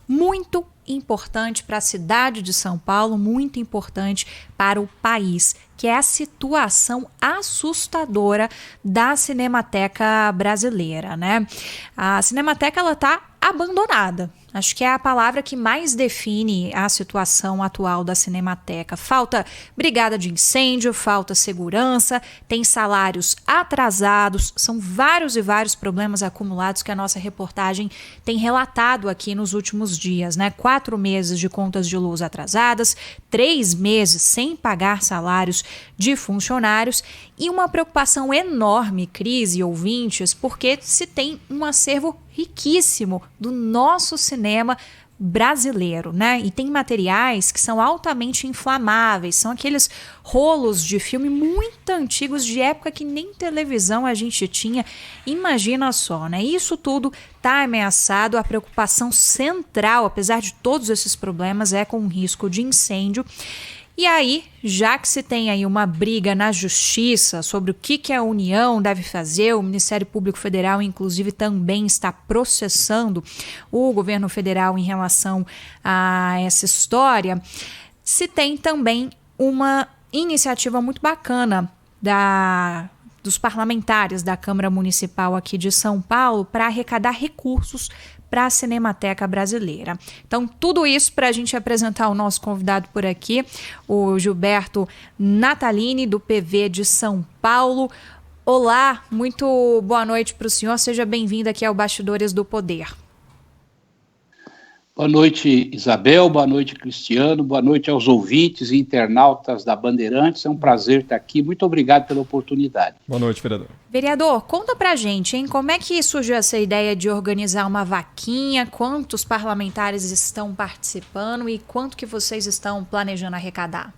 muito importante para a cidade de São Paulo, muito importante para o país, que é a situação assustadora da Cinemateca brasileira, né? A Cinemateca, ela tá abandonada. Acho que é a palavra que mais define a situação atual da Cinemateca. Falta brigada de incêndio, falta segurança, tem salários atrasados, são vários e vários problemas acumulados que a nossa reportagem tem relatado aqui nos últimos dias, né? 4 meses de contas de luz atrasadas, 3 meses sem pagar salários de funcionários e uma preocupação enorme, Cris e ouvintes, porque se tem um acervo riquíssimo do nosso cinema brasileiro, né? E tem materiais que são altamente inflamáveis, são aqueles rolos de filme muito antigos, de época que nem televisão a gente tinha. Imagina só, né? Isso tudo está ameaçado. A preocupação central, apesar de todos esses problemas, é com o risco de incêndio. E aí, já que se tem aí uma briga na justiça sobre o que a União deve fazer, o Ministério Público Federal, inclusive, também está processando o governo federal em relação a essa história, se tem também uma iniciativa muito bacana dos parlamentares da Câmara Municipal aqui de São Paulo para arrecadar recursos para a Cinemateca brasileira. Então, tudo isso para a gente apresentar o nosso convidado por aqui, o Gilberto Natalini, do PV de São Paulo. Olá, muito boa noite para o senhor, seja bem-vindo aqui ao Bastidores do Poder. Boa noite, Isabel, boa noite, Cristiano, boa noite aos ouvintes e internautas da Bandeirantes, é um prazer estar aqui, muito obrigado pela oportunidade. Boa noite, vereador. Vereador, conta pra gente, hein, como é que surgiu essa ideia de organizar uma vaquinha, quantos parlamentares estão participando e quanto que vocês estão planejando arrecadar?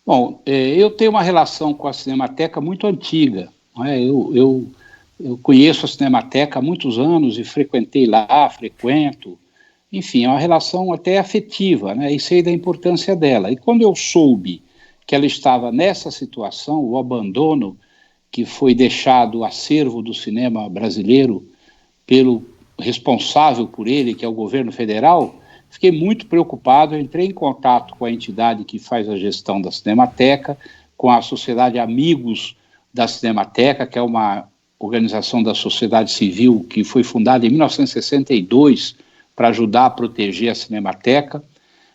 Bom, eu tenho uma relação com a Cinemateca muito antiga, não é? Eu conheço a Cinemateca há muitos anos e frequentei lá, frequento, enfim, é uma relação até afetiva, né? E sei da importância dela. E quando eu soube que ela estava nessa situação, o abandono que foi deixado o acervo do cinema brasileiro pelo responsável por ele, que é o governo federal, fiquei muito preocupado, entrei em contato com a entidade que faz a gestão da Cinemateca, com a Sociedade Amigos da Cinemateca, que é uma organização da sociedade civil que foi fundada em 1962 para ajudar a proteger a Cinemateca.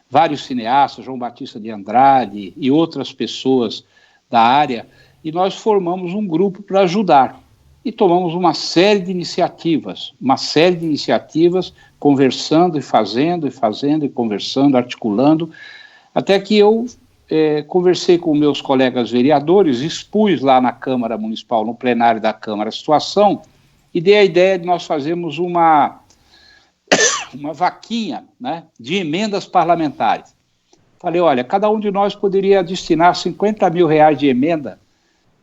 Vários cineastas, João Batista de Andrade e outras pessoas da área, e nós formamos um grupo para ajudar. E tomamos uma série de iniciativas, conversando e fazendo, e conversando, articulando, até que eu conversei com meus colegas vereadores, expus lá na Câmara Municipal, no plenário da Câmara, a situação, e dei a ideia de nós fazermos uma vaquinha, né, de emendas parlamentares. Falei, olha, cada um de nós poderia destinar 50 mil reais de emenda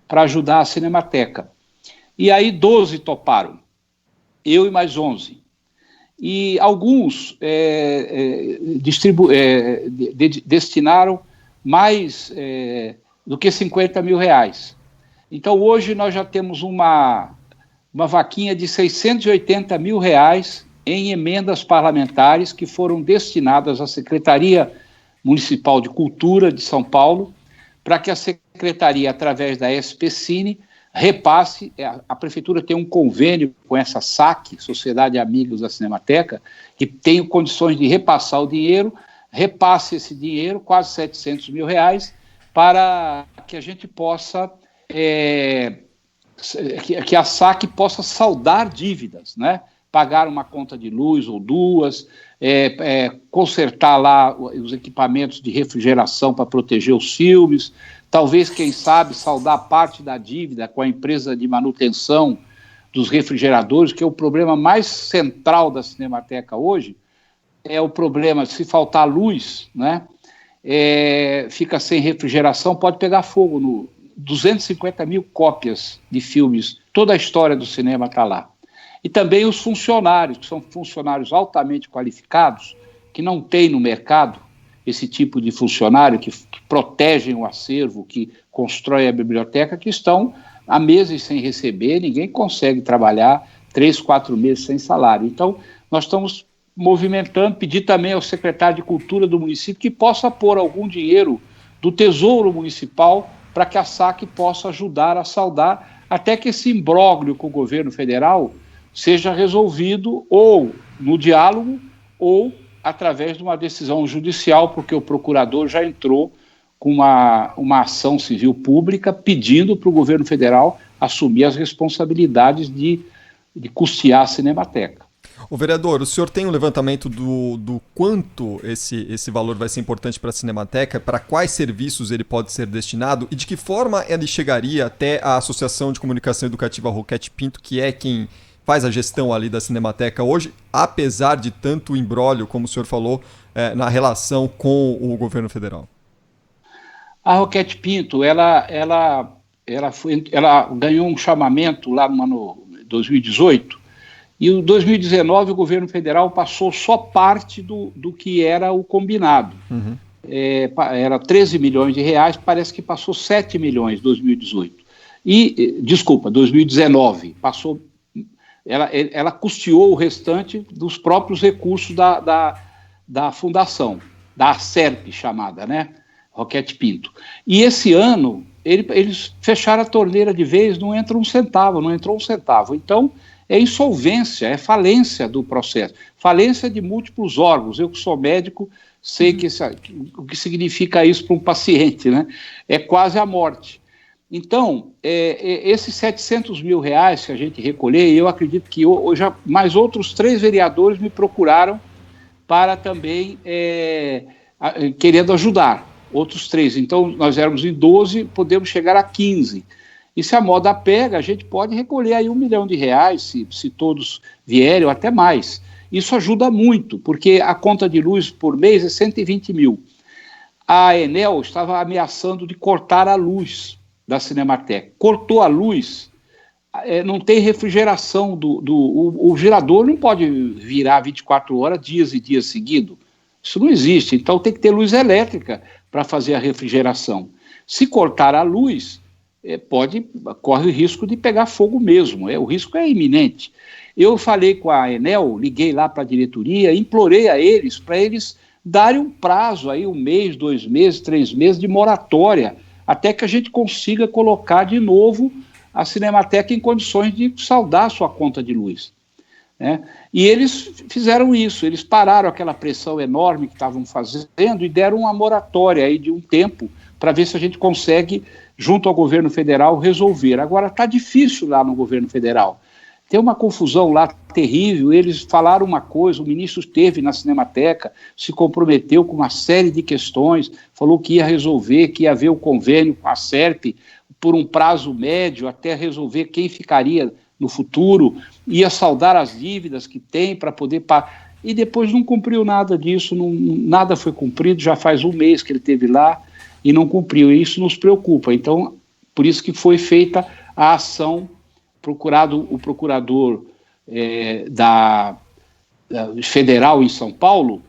para ajudar a Cinemateca. E aí 12 toparam, eu e mais 11. E alguns destinaram mais do que 50 mil reais. Então, hoje nós já temos uma vaquinha de 680 mil reais em emendas parlamentares que foram destinadas à Secretaria Municipal de Cultura de São Paulo, para que a Secretaria, através da SPCine, repasse. A Prefeitura tem um convênio com essa SAC, Sociedade Amigos da Cinemateca, que tem condições de repassar o dinheiro, repasse esse dinheiro, quase 700 mil reais, para que a gente possa, que a SAC possa saldar dívidas, né? Pagar uma conta de luz ou duas, consertar lá os equipamentos de refrigeração para proteger os filmes, talvez, quem sabe, saldar parte da dívida com a empresa de manutenção dos refrigeradores, que é o problema mais central da Cinemateca hoje, é o problema, se faltar luz, né, fica sem refrigeração, pode pegar fogo no 250 mil cópias de filmes, toda a história do cinema está lá. E também os funcionários, que são funcionários altamente qualificados, que não tem no mercado esse tipo de funcionário, que protegem o acervo, que constrói a biblioteca, que estão há meses sem receber, ninguém consegue trabalhar 3, 4 meses sem salário. Então, nós estamos movimentando, pedir também ao secretário de Cultura do município que possa pôr algum dinheiro do Tesouro Municipal para que a SAC possa ajudar a saldar, até que esse imbróglio com o governo federal seja resolvido ou no diálogo ou através de uma decisão judicial, porque o procurador já entrou com uma ação civil pública pedindo para o governo federal assumir as responsabilidades de custear a Cinemateca. O vereador, o senhor tem um levantamento do quanto esse valor vai ser importante para a Cinemateca, para quais serviços ele pode ser destinado e de que forma ele chegaria até a Associação de Comunicação Educativa Roquete Pinto, que é quem faz a gestão ali da Cinemateca hoje, apesar de tanto imbróglio, como o senhor falou, na relação com o governo federal? A Roquete Pinto, ela ganhou um chamamento lá no ano 2018, e em 2019 o governo federal passou só parte do que era o combinado. Uhum. Era 13 milhões de reais, parece que passou 7 milhões em 2018. 2019, passou... Ela custeou o restante dos próprios recursos da fundação, da SERP chamada, né? Roquete Pinto. E esse ano, eles fecharam a torneira de vez, não entrou um centavo. Então, é insolvência, é falência do processo, falência de múltiplos órgãos. Eu que sou médico, sei o que significa isso para um paciente, né? É quase a morte. Então, esses 700 mil reais que a gente recolheu, eu acredito que hoje mais outros 3 vereadores me procuraram para também querendo ajudar, outros 3. Então, nós éramos em 12, podemos chegar a 15. E se a moda pega, a gente pode recolher aí R$1 milhão, se todos vierem, ou até mais. Isso ajuda muito, porque a conta de luz por mês é 120 mil. A Enel estava ameaçando de cortar a luz da Cinemateca. Cortou a luz, não tem refrigeração, o gerador não pode virar 24 horas, dias e dias seguidos. Isso não existe, então tem que ter luz elétrica para fazer a refrigeração. Se cortar a luz, corre o risco de pegar fogo mesmo, o risco é iminente. Eu falei com a Enel, liguei lá para a diretoria, implorei a eles, para eles darem um prazo, aí 1 mês, 2 meses, 3 meses de moratória, até que a gente consiga colocar de novo a Cinemateca em condições de saldar a sua conta de luz. Né? E eles fizeram isso, eles pararam aquela pressão enorme que estavam fazendo e deram uma moratória aí de um tempo para ver se a gente consegue, junto ao governo federal, resolver. Agora, está difícil lá no governo federal. Tem uma confusão lá terrível, eles falaram uma coisa, o ministro esteve na Cinemateca, se comprometeu com uma série de questões, falou que ia resolver, que ia haver o convênio com a SERP por um prazo médio até resolver quem ficaria no futuro, ia saldar as dívidas que tem para poder pagar. E depois não cumpriu nada disso, nada foi cumprido, já faz 1 mês que ele esteve lá e não cumpriu, e isso nos preocupa. Então, por isso que foi feita a ação, o procurador federal em São Paulo,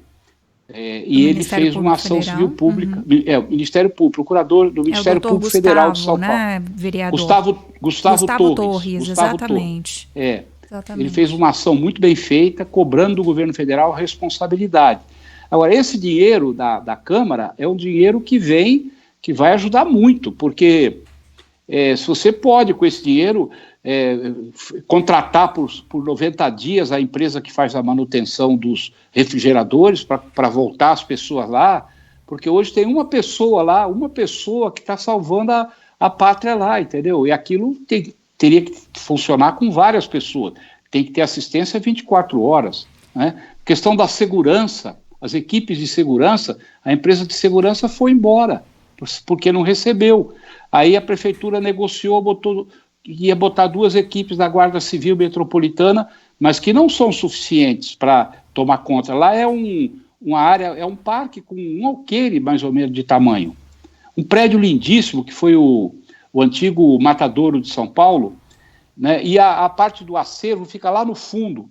e ele fez uma ação civil pública, o Ministério Público, procurador do Ministério Público Federal de São Paulo. Vereador? Gustavo Torres, exatamente. Ele fez uma ação muito bem feita, cobrando do governo federal a responsabilidade. Agora, esse dinheiro da Câmara é um dinheiro que vai ajudar muito, porque se você pode, com esse dinheiro, contratar por 90 dias a empresa que faz a manutenção dos refrigeradores para voltar as pessoas lá, porque hoje tem uma pessoa lá, que está salvando a pátria lá, entendeu? E aquilo teria que funcionar com várias pessoas, tem que ter assistência 24 horas, né? Questão da segurança, as equipes de segurança, a empresa de segurança foi embora, porque não recebeu. Aí a prefeitura negociou, ia botar 2 equipes da Guarda Civil Metropolitana, mas que não são suficientes para tomar conta. Lá é uma área, é um parque com um alqueire mais ou menos de tamanho. Um prédio lindíssimo, que foi o antigo Matadouro de São Paulo, né? E a parte do acervo fica lá no fundo.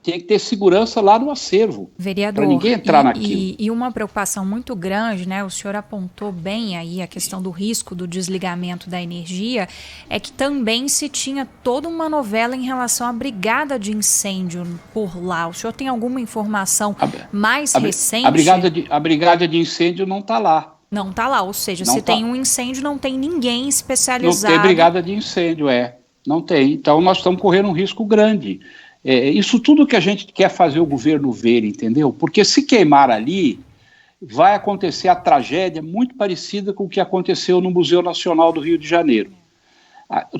Tinha que ter segurança lá no acervo, vereador, para ninguém entrar naquilo. E uma preocupação muito grande, né? O senhor apontou bem aí a questão do risco do desligamento da energia, é que também se tinha toda uma novela em relação à brigada de incêndio por lá. O senhor tem alguma informação mais recente? A brigada de incêndio não está lá. Não está lá, ou seja, não se tá. Tem um incêndio, não tem ninguém especializado. Não tem brigada de incêndio, não tem. Então nós estamos correndo um risco grande. Isso tudo que a gente quer fazer o governo ver, entendeu? Porque se queimar ali, vai acontecer a tragédia muito parecida com o que aconteceu no Museu Nacional do Rio de Janeiro.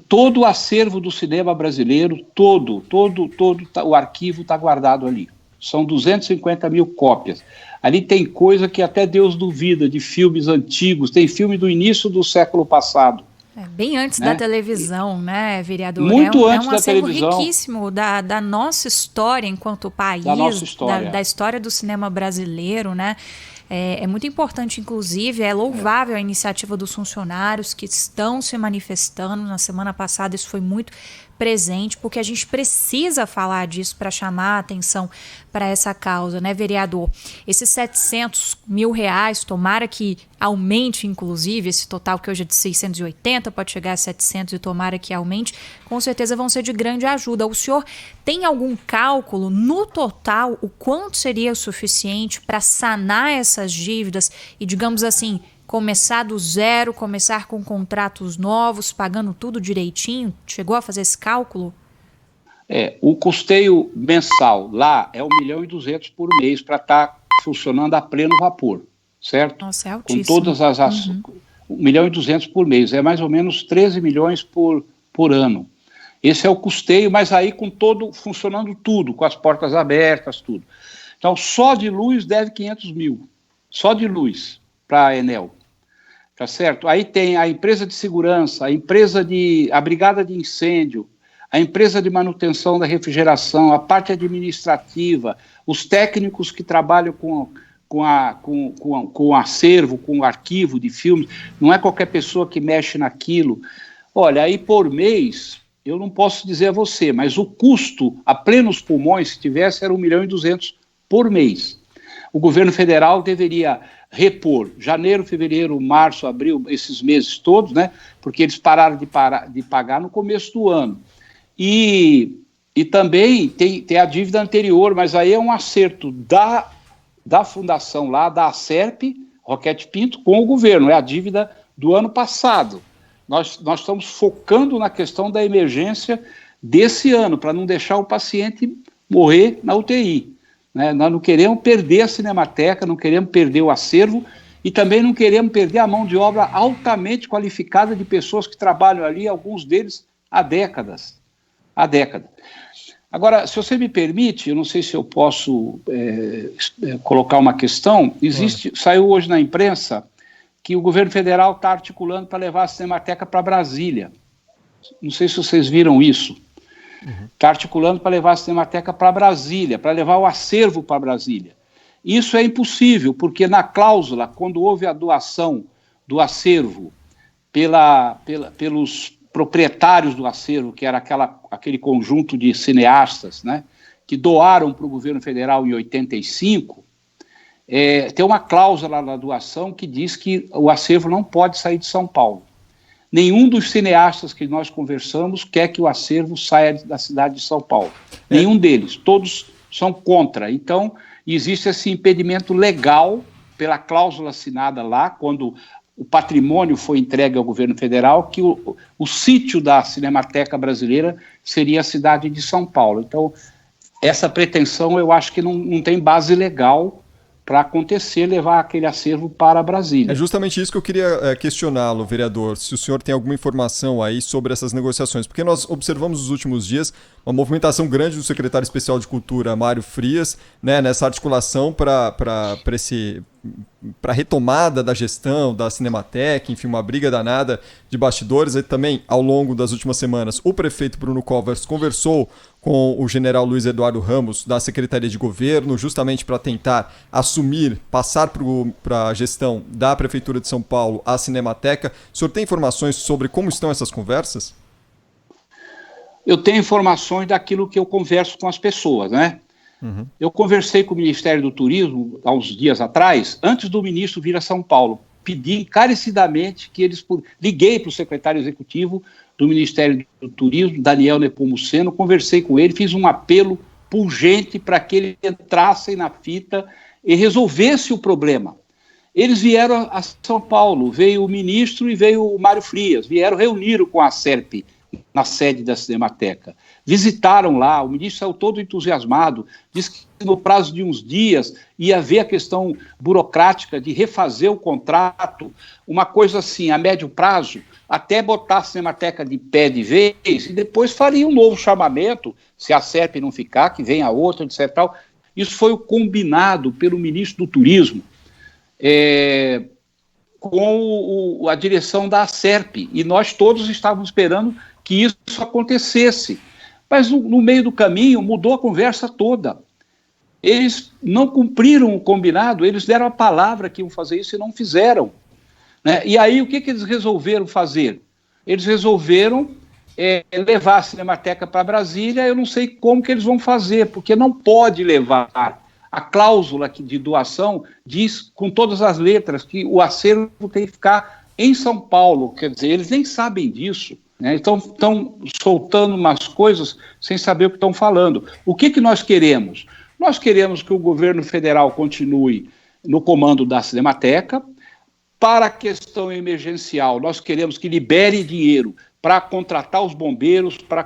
Todo o acervo do cinema brasileiro, todo o arquivo está guardado ali. São 250 mil cópias. Ali tem coisa que até Deus duvida, de filmes antigos, tem filme do início do século passado. Bem antes da televisão, né, vereador? Muito antes da televisão. É um acervo riquíssimo da nossa história enquanto país, da história do cinema brasileiro, né? É muito importante, inclusive, é louvável a iniciativa dos funcionários que estão se manifestando. Na semana passada isso foi muito presente, porque a gente precisa falar disso para chamar a atenção para essa causa, né, vereador? Esses 700 mil reais, tomara que aumente, inclusive, esse total que hoje é de 680, pode chegar a 700 e tomara que aumente, com certeza vão ser de grande ajuda. O senhor tem algum cálculo no total, o quanto seria o suficiente para sanar essas dívidas e, digamos assim, começar do zero, começar com contratos novos, pagando tudo direitinho? Chegou a fazer esse cálculo? O custeio mensal lá é 1.200.000 por mês para estar funcionando a pleno vapor, certo? Nossa, é altíssimo. Com todas as ações, 1.200.000 por mês, é mais ou menos 13 milhões por ano. Esse é o custeio, mas aí com funcionando tudo, com as portas abertas, tudo. Então, só de luz deve 500 mil, só de luz para a Enel. Tá certo? Aí tem a empresa de segurança, a brigada de incêndio, a empresa de manutenção da refrigeração, a parte administrativa, os técnicos que trabalham com o acervo, com o arquivo de filmes. Não é qualquer pessoa que mexe naquilo. Olha, aí por mês, eu não posso dizer a você, mas o custo a plenos pulmões, se tivesse, era 1.200.000 por mês. O governo federal deveria repor janeiro, fevereiro, março, abril, esses meses todos, né? Porque eles pararam de pagar no começo do ano. E também tem a dívida anterior, mas aí é um acerto da fundação lá, da Acerp, Roquete Pinto, com o governo, é a dívida do ano passado. Nós estamos focando na questão da emergência desse ano, para não deixar o paciente morrer na UTI. Né? Nós não queremos perder a Cinemateca, não queremos perder o acervo e também não queremos perder a mão de obra altamente qualificada de pessoas que trabalham ali, alguns deles há décadas. Agora, se você me permite, eu não sei se eu posso colocar uma questão, saiu hoje na imprensa que o governo federal está articulando para levar a Cinemateca para Brasília. Não sei se vocês viram isso. Está articulando para levar a Cinemateca para Brasília, para levar o acervo para Brasília. Isso é impossível, porque na cláusula, quando houve a doação do acervo pelos proprietários do acervo, que era aquele conjunto de cineastas, né, que doaram para o governo federal em 85, tem uma cláusula na doação que diz que o acervo não pode sair de São Paulo. Nenhum dos cineastas que nós conversamos quer que o acervo saia da cidade de São Paulo. Nenhum deles. Todos são contra. Então, existe esse impedimento legal pela cláusula assinada lá, quando o patrimônio foi entregue ao governo federal, que o sítio da Cinemateca Brasileira seria a cidade de São Paulo. Então, essa pretensão eu acho que não tem base legal para acontecer, levar aquele acervo para Brasília. É justamente isso que eu queria questioná-lo, vereador, se o senhor tem alguma informação aí sobre essas negociações, porque nós observamos nos últimos dias uma movimentação grande do secretário especial de Cultura, Mário Frias, né, nessa articulação para a retomada da gestão da Cinemateca, enfim, uma briga danada de bastidores. E também, ao longo das últimas semanas, o prefeito Bruno Covas conversou com o general Luiz Eduardo Ramos, da Secretaria de Governo, justamente para tentar passar para a gestão da Prefeitura de São Paulo a Cinemateca. O senhor tem informações sobre como estão essas conversas? Eu tenho informações daquilo que eu converso com as pessoas, né? Eu conversei com o Ministério do Turismo há uns dias atrás, antes do ministro vir a São Paulo, pedi encarecidamente que eles... Liguei para o secretário executivo do Ministério do Turismo, Daniel Nepomuceno, conversei com ele, fiz um apelo pungente para que eles entrassem na fita e resolvesse o problema. Eles vieram a São Paulo, veio o ministro e veio o Mário Frias, reuniram com a Serp na sede da Cinemateca, visitaram lá, o ministro saiu todo entusiasmado, disse que no prazo de uns dias ia ver a questão burocrática de refazer o contrato, uma coisa assim, a médio prazo, até botar a Cinemateca de pé de vez, e depois faria um novo chamamento, se a Serp não ficar, que venha outra, etc. Tal. Isso foi o combinado pelo ministro do Turismo, com a direção da Serp, e nós todos estávamos esperando que isso acontecesse. Mas no meio do caminho mudou a conversa toda. Eles não cumpriram o combinado, eles deram a palavra que iam fazer isso e não fizeram. Né? E aí o que eles resolveram fazer? Eles resolveram levar a Cinemateca para Brasília. Eu não sei como que eles vão fazer, porque não pode levar. A cláusula de doação diz com todas as letras que o acervo tem que ficar em São Paulo, quer dizer, eles nem sabem disso, né? Estão soltando umas coisas sem saber o que estão falando. O que nós queremos? Nós queremos que o governo federal continue no comando da Cinemateca. Para a questão emergencial, nós queremos que libere dinheiro para contratar os bombeiros, para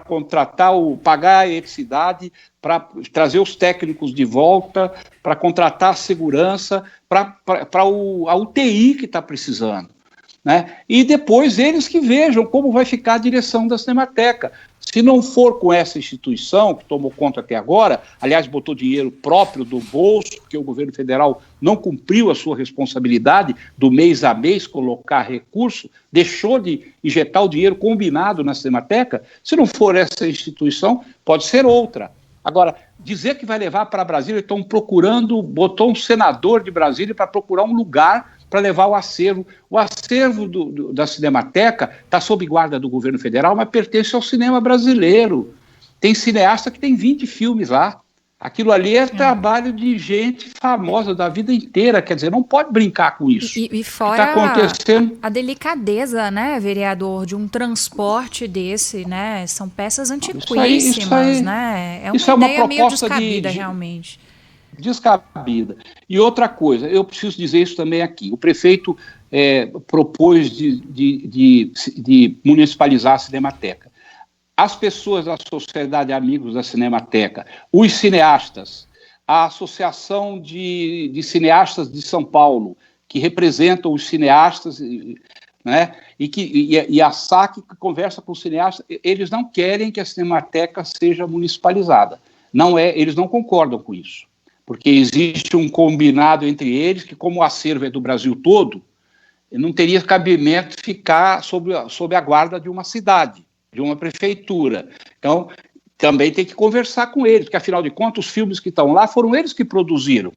pagar a eletricidade, para trazer os técnicos de volta, para contratar a segurança, para a UTI que está precisando. Né? E depois eles que vejam como vai ficar a direção da Cinemateca. Se não for com essa instituição, que tomou conta até agora, aliás, botou dinheiro próprio do bolso, porque o governo federal não cumpriu a sua responsabilidade do mês a mês colocar recurso, deixou de injetar o dinheiro combinado na Cinemateca. Se não for essa instituição, pode ser outra. Agora, dizer que vai levar para Brasília, estão procurando, botou um senador de Brasília para procurar um lugar para levar o acervo. O acervo da Cinemateca está sob guarda do governo federal, mas pertence ao cinema brasileiro. Tem cineasta que tem 20 filmes lá. Aquilo ali é trabalho de gente famosa da vida inteira, quer dizer, não pode brincar com isso. E fora tá acontecendo... a delicadeza, né, vereador, de um transporte desse, né, são peças antiquíssimas, né, é uma ideia meio descabida, realmente. Descabida. E outra coisa, eu preciso dizer isso também aqui, o prefeito propôs de municipalizar a Cinemateca. As pessoas da Sociedade Amigos da Cinemateca, os cineastas, a Associação de Cineastas de São Paulo, que representam os cineastas, né, e a SAC, que conversa com os cineastas, eles não querem que a Cinemateca seja municipalizada. Eles não concordam com isso, porque existe um combinado entre eles que, como o acervo é do Brasil todo, não teria cabimento ficar sob a guarda de uma cidade, de uma prefeitura. Então, também tem que conversar com eles, porque, afinal de contas, os filmes que estão lá foram eles que produziram.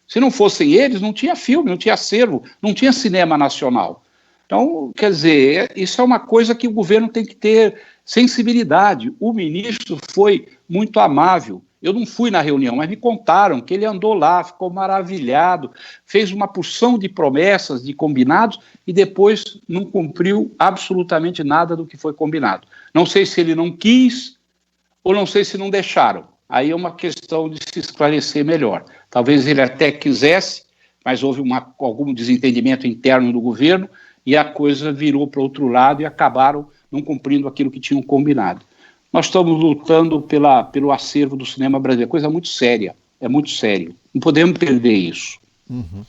Se não fossem eles, não tinha filme, não tinha acervo, não tinha cinema nacional. Então, quer dizer, isso é uma coisa que o governo tem que ter sensibilidade. O ministro foi muito amável. Eu não fui na reunião, mas me contaram que ele andou lá, ficou maravilhado, fez uma porção de promessas, de combinados, e depois não cumpriu absolutamente nada do que foi combinado. Não sei se ele não quis ou não sei se não deixaram. Aí é uma questão de se esclarecer melhor. Talvez ele até quisesse, mas houve algum desentendimento interno do governo e a coisa virou para outro lado e acabaram não cumprindo aquilo que tinham combinado. Nós estamos lutando pelo acervo do cinema brasileiro, coisa muito séria, é muito sério. Não podemos perder isso. Uhum.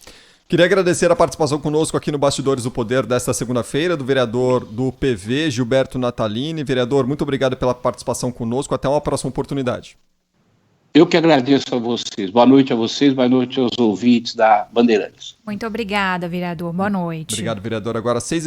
Queria agradecer a participação conosco aqui no Bastidores do Poder desta segunda-feira, do vereador do PV, Gilberto Natalini. Vereador, muito obrigado pela participação conosco, até uma próxima oportunidade. Eu que agradeço a vocês. Boa noite a vocês, boa noite aos ouvintes da Bandeirantes. Muito obrigada, vereador. Boa noite. Obrigado, vereador. Agora 6